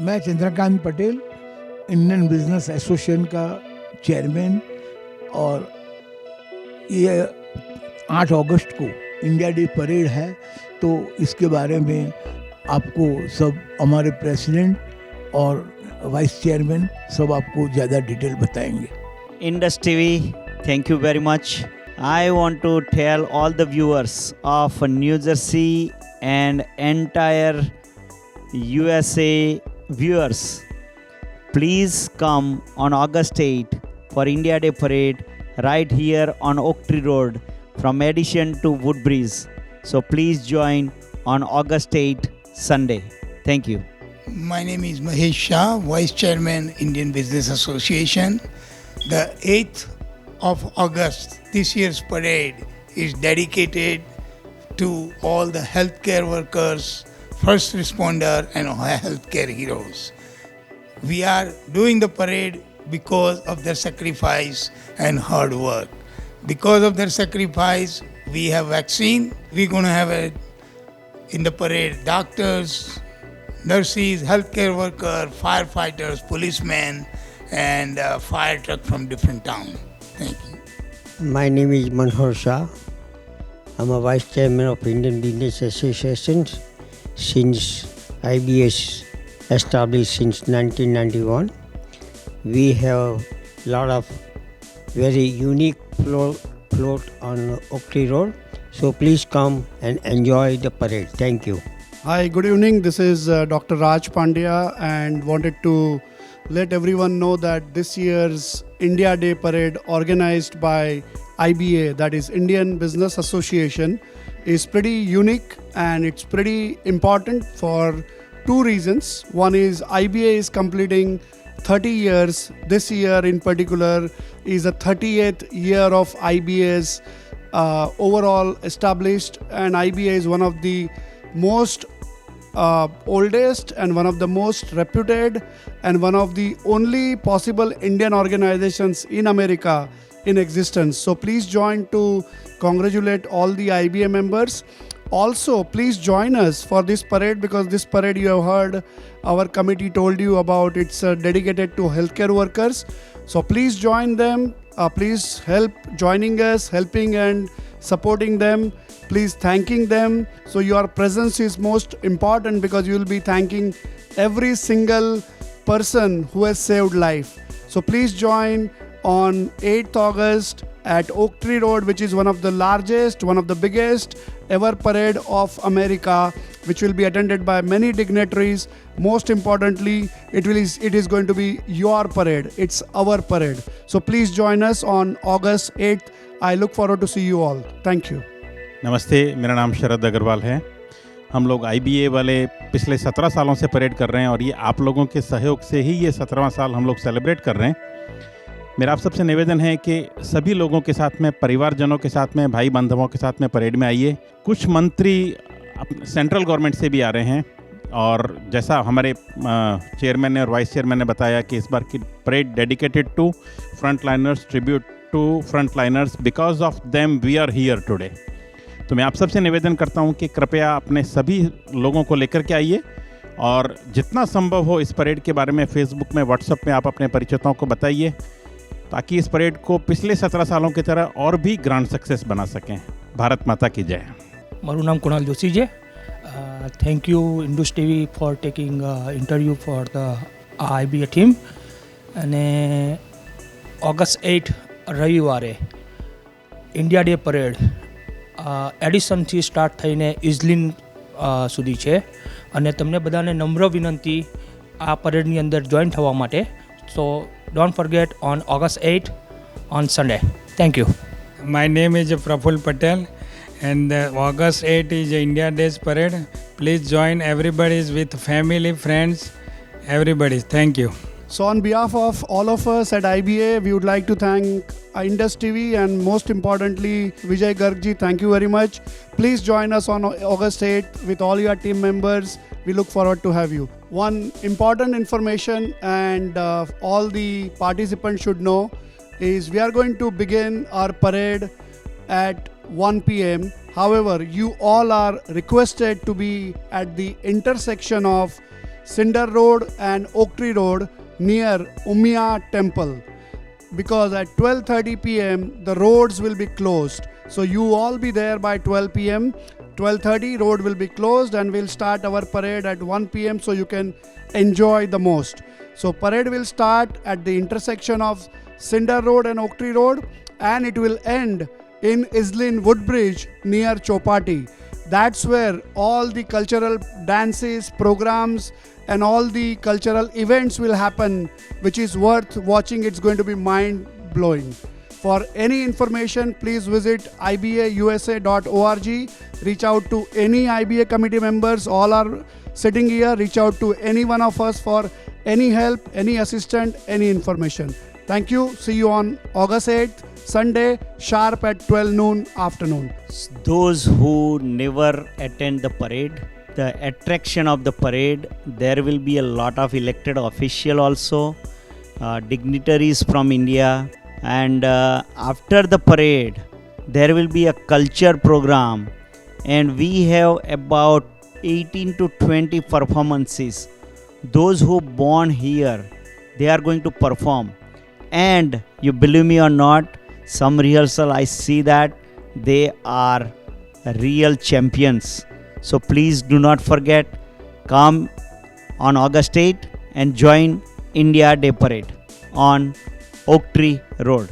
मैं Chandrakant Patel, Indian business association का chairman, और ये 8 अगस्त को इंडिया डे परेड है, तो इसके बारे में आपको सब हमारे प्रेसिडेंट और वाइस चेयरमैन सब आपको ज़्यादा डिटेल बताएंगे. Indus TV, thank you very much. I want to tell all the viewers of New Jersey and entire USA viewers, please come on August 8 for India Day Parade right here on Oak Tree Road from Edison to Woodbridge. So please join on August 8 Sunday. Thank you. My name is Mahesh Shah, Vice Chairman, Indian Business Association. The 8th of August, this year's parade is dedicated to all the healthcare workers, first responder and healthcare heroes. We are doing the parade because of their sacrifice and hard work. Because of their sacrifice, we have vaccine. We're going to have in the parade doctors, nurses, healthcare workers, firefighters, policemen, and fire truck from different towns. Thank you. My name is Manhar Shah. I'm a Vice Chairman of Indian Business Association since IBS established since 1991. We have a lot of very unique float on Oak Tree Road. So please come and enjoy the parade. Thank you. Hi, good evening. This is Dr. Raj Pandya, and wanted to let everyone know that this year's India Day Parade organized by IBA, that is Indian Business Association, is pretty unique and it's pretty important for 2 reasons. One is IBA is completing 30 years. This year in particular is the 38th year of IBA's overall established, and IBA is one of the most oldest and one of the most reputed and one of the only possible Indian organizations in America in existence. So please join to congratulate all the IBA members. Also, please join us for this parade, because this parade you have heard our committee told you about. It's dedicated to healthcare workers. So please join them. Please help joining us, helping and supporting them. Please thanking them. So your presence is most important, because you will be thanking every single person who has saved life. So please join on 8th August at Oak Tree Road, which is one of the largest, one of the biggest ever parade of America, which will be attended by many dignitaries. Most importantly, it is going to be your parade. It's our parade. So please join us on August 8th. I look forward to see you all. Thank you. नमस्ते, मेरा नाम शरद अग्रवाल है. हम लोग IBA वाले पिछले 17 सालों से परेड कर रहे हैं, और ये आप लोगों के सहयोग से ही ये 17वां साल हम लोग सेलिब्रेट कर रहे हैं. मेरा आप सबसे निवेदन है कि सभी लोगों के साथ में, परिवारजनों के साथ में, भाई बांधवों के साथ में परेड में आइए. कुछ मंत्री सेंट्रल गवर्नमेंट से भी आ रहे हैं, और जैसा हमारे चेयरमैन ने और वाइस चेयरमैन ने बताया कि इस बार की parade dedicated to front liners, tribute to front liners, because of them we are here today. तो मैं आप सबसे निवेदन करता हूं कि कृपया अपने सभी लोगों को लेकर के आइए, और जितना संभव हो इस परेड के बारे में फेसबुक में, व्हाट्सएप में आप अपने परिचितों को बताइए, ताकि इस परेड को पिछले 17 सालों की तरह और भी ग्रांड सक्सेस बना सकें. भारत माता की जय. મારું નામ કુણાલ જોશી છે. Thank you Indus TV for taking interview for the IBA ટીમ. અને ઓગસ્ટ 8 રવિવારે ઇન્ડિયા ડે પરેડ એડિસનથી સ્ટાર્ટ થઈને ઇઝલિન સુધી છે, અને તમને બધાને નમ્ર વિનંતી આ પરેડની અંદર જોઈન થવા માટે. સો don't forget on August 8 on Sunday. Thank you. My name is Praful Patel, and August 8 is India Day's parade. Please join. Everybody is with family, friends, everybody. Thank you. So on behalf of all of us at IBA, we would like to thank Indus TV and most importantly Vijay Gargji. Thank you very much. Please join us on August 8th with all your team members. We look forward to have you. One important information, and all the participants should know, is we are going to begin our parade at 1 p.m. However, you all are requested to be at the intersection of Cinder Road and Oak Tree Road near Umia Temple, because at 12:30 p.m. the roads will be closed. So you all be there by 12 p.m. 12:30 road will be closed and we'll start our parade at 1 p.m. so you can enjoy the most. So parade will start at the intersection of Cinder Road and Oak Tree Road, and it will end in Islin Woodbridge near Chopati. That's where all the cultural dances, programs and all the cultural events will happen, which is worth watching. It's going to be mind blowing. For any information, please visit ibausa.org. Reach out to any IBA committee members. All are sitting here. Reach out to any one of us for any help, any assistance, any information. Thank you. See you on August 8th, Sunday, sharp at 12 noon afternoon. Those who never attend the parade, the attraction of the parade, there will be a lot of elected official also, dignitaries from India, and after the parade there will be a culture program, and we have about 18 to 20 performances. Those who born here, they are going to perform, and you believe me or not, some rehearsal I see that they are real champions. So please do not forget, come on August 8 and join India Day Parade on Oak Tree Road.